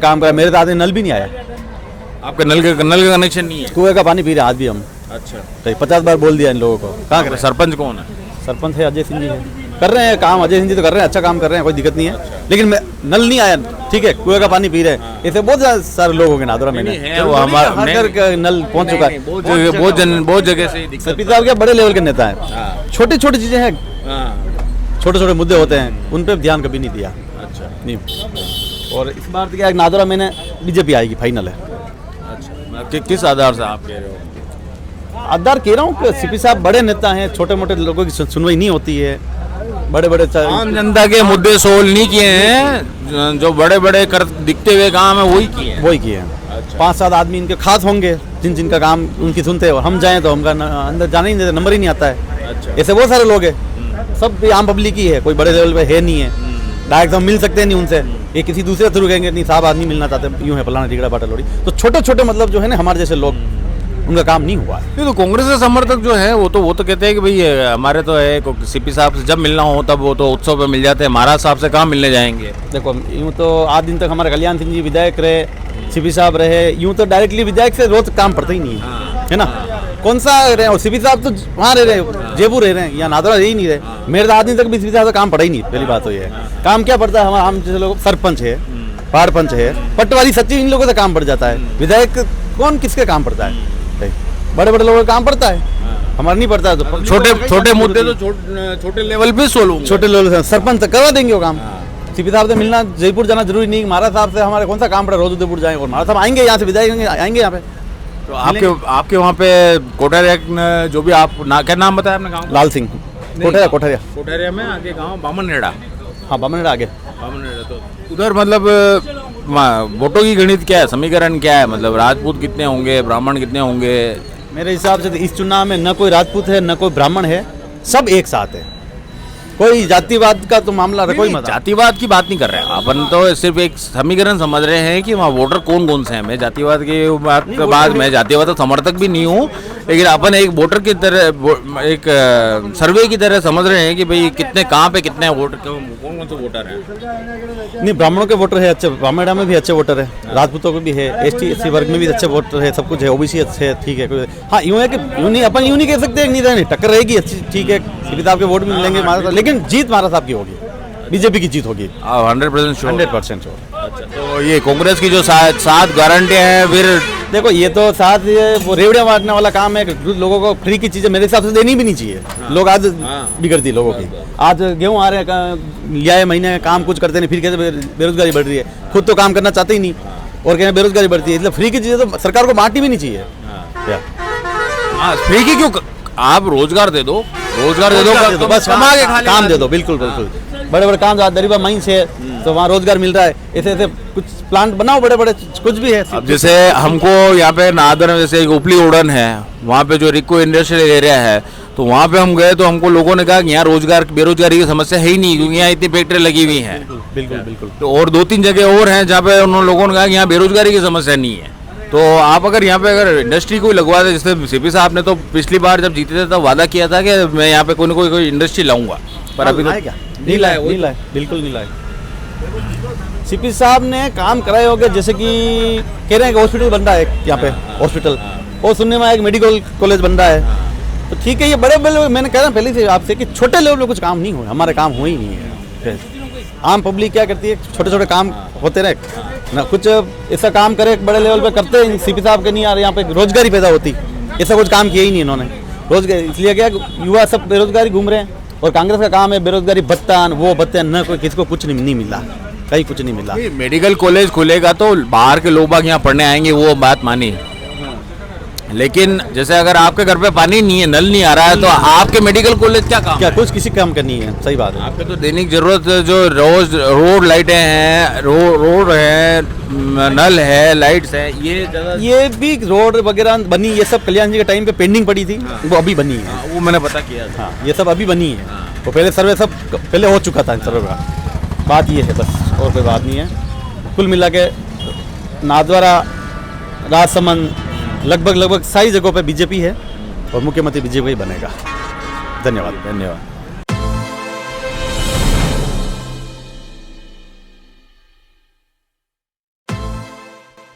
काम करा, मेरे दादा नल भी नहीं आया, आपका नल का कनेक्शन नहीं है? कुएं का पानी पी रहे हैं आज भी हम। अच्छा, तो 50 बार बोल दिया इन लोगों को। कहाँ करें? सरपंच कौन है? सरपंच है अजय सिंह जी है, कर रहे हैं काम, अजय सिंह जी तो कर रहे हैं, अच्छा काम कर रहे हैं, कोई दिक्कत नहीं है। लेकिन नल नहीं आया, ठीक है, कुएं का पानी पी रहे हैं, ऐसे बहुत सारे लोग हो गए नादौरा में, वो हमारा हर घर का नल पहुंच चुका है। बहुत जगह से सरपंच साहब क्या बड़े लेवल के नेता है, छोटी छोटी चीजें हैं, छोटे छोटे मुद्दे होते हैं, उन पर ध्यान कभी नहीं दिया। अच्छा नहीं, और इस बार तो क्या नादौरा में बीजेपी आएगी, फाइनल है। अच्छा, किस आधार से आप कह रहे हो? आधार कह रहा हूँ कि सीपी साहब बड़े नेता हैं, छोटे मोटे लोगों की सुनवाई नहीं होती है, बड़े बड़े आम जनता के मुद्दे सोल्व नहीं किए हैं, जो बड़े बड़े कर दिखते हुए काम है वही किए हैं। अच्छा। 5-7 आदमी इनके खास होंगे जिनका काम उनकी सुनते हैं, और हम जाएं तो हमका अंदर जाने ही नहीं देते, नंबर ही नहीं आता है। अच्छा। ऐसे बहुत सारे लोग हैं, सब आम पब्लिक ही है, कोई बड़े लेवल पे है नहीं है, डायरेक्ट हम मिल सकते हैं नहीं उनसे, ये किसी दूसरे थ्रू कहेंगे नहीं साहब आदमी मिलना चाहते, यूँ है फलाना टिकड़ा बाटा लोड़ी, तो छोटे छोटे मतलब जो है ना हमारे जैसे लोग, उनका काम नहीं हुआ है। तो कांग्रेस के समर्थक जो है वो तो कहते हैं कि भाई हमारे तो है सीपी साहब से जब मिलना हो तब वो तो उत्सव पे मिल जाते हैं, महाराज साहब से कहाँ मिलने जाएंगे? देखो यूँ तो आज दिन तक हमारे कल्याण सिंह जी विधायक रहे, सीपी साहब रहे, यूँ तो डायरेक्टली विधायक से रोज काम पड़ता ही नहीं है ना, कौन सा रहे, और सीपी साहब तो वहाँ रह रहे, जयपुर रह रहे हैं, या नादौरा रह ही नहीं रहे, मेरे तो आज दिन तक भी सीपी साहब का काम पड़ा ही नहीं। पहली बात तो ये है, काम क्या पड़ता है हमारा, हम जैसे लोग सरपंच है, वार्ड पंच है, पटवारी सचिव, इन लोगों से काम पड़ जाता है, विधायक कौन किसके काम पड़ता है? बड़े बड़े लोगों का काम पड़ता है, हमारा नहीं पड़ता है। तो छोटे मुद्दे तो छोटे लेवल पे सोल्व, छोटे लेवल से सरपंच से करवा देंगे वो काम। सीपी साहब से मिलना, जयपुर जाना जरूरी नहीं, महाराज साहब से हमारे कौन सा काम पड़ा, रोज उदयपुर जाएंगे, और महाराज साहब आएंगे यहाँ से, विधायक आएंगे यहाँ पे। तो आपके वहाँ पे कोठारिया, जो भी आप क्या नाम बताया आपने गाँव? लाल सिंह कोठारिया में आगे गाँव बामनहेड़ा। हाँ बामनहेड़ा आगे, तो उधर मतलब वोटों की गणित क्या है, समीकरण क्या है, मतलब राजपूत कितने होंगे, ब्राह्मण कितने होंगे? मेरे हिसाब से इस चुनाव में न कोई राजपूत है न कोई ब्राह्मण है, सब एक साथ है, कोई जातिवाद का तो मामला कोई मत। जातिवाद की बात नहीं कर रहे हैं अपन, तो सिर्फ एक समीकरण समझ रहे हैं कि वहाँ वोटर कौन कौन से हैं। मैं जातिवाद की बात के बाद मैं जातिवाद का समर्थक भी नहीं हूँ, लेकिन अपन एक वोटर की तरह, एक सर्वे की तरह समझ रहे हैं कि भाई कितने कहाँ पे कितने वोटर, कौन कौन से वोटर हैं। नहीं, ब्राह्मणों के वोटर है अच्छे, ब्राह्मण में भी अच्छे वोटर है, राजपूतों के भी है, ST/SC वर्ग में भी अच्छे वोटर है, सब कुछ है, OBC अच्छे है, ठीक है। हाँ यूँ है कि यूँ नहीं, अपन यूँ नहीं कह सकते नहीं, टक्कर रहेगी अच्छी, ठीक है, सीपी साहब के वोट भी मिलेंगे महाराज, लेकिन जीत महाराज साहब की होगी, बीजेपी की जीत होगी 100% श्योर। अच्छा, तो ये कांग्रेस की जो 7 गारंटियां हैं, फिर देखो ये तो साथ वो रेवड़ियाँ बांटने वाला काम है, लोगों को फ्री की चीजें मेरे हिसाब से देनी भी नहीं चाहिए। लोग आज बिगड़ती है लोगों की, आज गेहूँ आ रहे हैं, लिया है महीने काम कुछ करते नहीं, फिर कहते बेरोजगारी बढ़ रही है, खुद तो काम करना चाहते ही नहीं और कहते बेरोजगारी बढ़ती है, इसलिए फ्री की चीजें तो सरकार को बांटनी भी नहीं चाहिए। फ्री की क्यों, आप रोजगार दे दो बस, काम दे दो, बिल्कुल बिल्कुल, बड़े बड़े काम, दरीबा माइंस है तो वहाँ रोजगार मिल रहा है, ऐसे ऐसे कुछ प्लांट बनाओ बड़े बड़े, कुछ भी है। अब जैसे हमको यहाँ पे नादर में जैसे एक उपली उड़न है, वहाँ पे जो रिको इंडस्ट्रियल एरिया है, तो वहाँ पे हम गए तो हमको लोगों ने कहा कि यहाँ रोजगार बेरोजगारी की समस्या है ही नहीं, क्योंकि यहाँ इतनी फैक्ट्री लगी हुई है। बिल्कुल। तो और 2-3 जगह और हैं जहाँ पे उन लोगों ने कहा कि यहाँ बेरोजगारी की समस्या नहीं है। तो आप अगर यहाँ पे अगर इंडस्ट्री कोई लगवा दे, जैसे सीपी साहब ने तो पिछली बार जब जीते थे तब वादा किया था कि मैं यहाँ पे कोई ना कोई इंडस्ट्री लाऊंगा, पर अभी नहीं लाए, बिल्कुल नहीं लाए। सीपी साहब ने काम कराए होंगे, जैसे कि कह रहे हैं कि हॉस्पिटल बन रहा है यहाँ पे, हॉस्पिटल, और सुनने में एक मेडिकल कॉलेज बन रहा है, तो ठीक है, ये बड़े बड़े, मैंने कह रहा पहले से आपसे कि छोटे लेवल में कुछ काम नहीं हुआ, हमारे काम हुए ही नहीं है। आम पब्लिक क्या करती है, छोटे छोटे काम होते रहे ना, कुछ ऐसा काम करे बड़े लेवल पे करते हैं, सीपी साहब के नहीं आ रहे, यहाँ पे रोजगारी पैदा होती, ऐसा कुछ काम किया ही नहीं इन्होंने, रोजगार, इसलिए क्या युवा सब बेरोजगारी घूम रहे हैं, और कांग्रेस का काम है बेरोजगारी भत्ता, वो भत्ते न, कोई किसी को कुछ नहीं मिला, कहीं कुछ नहीं मिला। मेडिकल कॉलेज खुलेगा तो बाहर के लोग बाग यहाँ पढ़ने आएंगे, वो बात मानी, लेकिन जैसे अगर आपके घर पे पानी नहीं है, नल नहीं आ रहा है, तो आपके मेडिकल कॉलेज क्या काम, क्या कुछ किसी काम करनी है? सही बात है, आपके तो दैनिक जरूरत जो रोज रोड लाइटें हैं, रोड है, नल है, लाइट्स है, ये भी रोड वगैरह बनी, ये सब कल्याण जी के टाइम पे पेंडिंग पड़ी थी, वो अभी बनी है। वो मैंने पता किया था। ये सब अभी बनी है, वो पहले सर्वे सब पहले हो चुका था सर्वे का, बात ये है बस, और कोई बात नहीं है। कुल मिला के नादौरा, राजसमंद, लगभग सारी जगहों पे बीजेपी है, और मुख्यमंत्री बीजेपी बनेगा। धन्यवाद।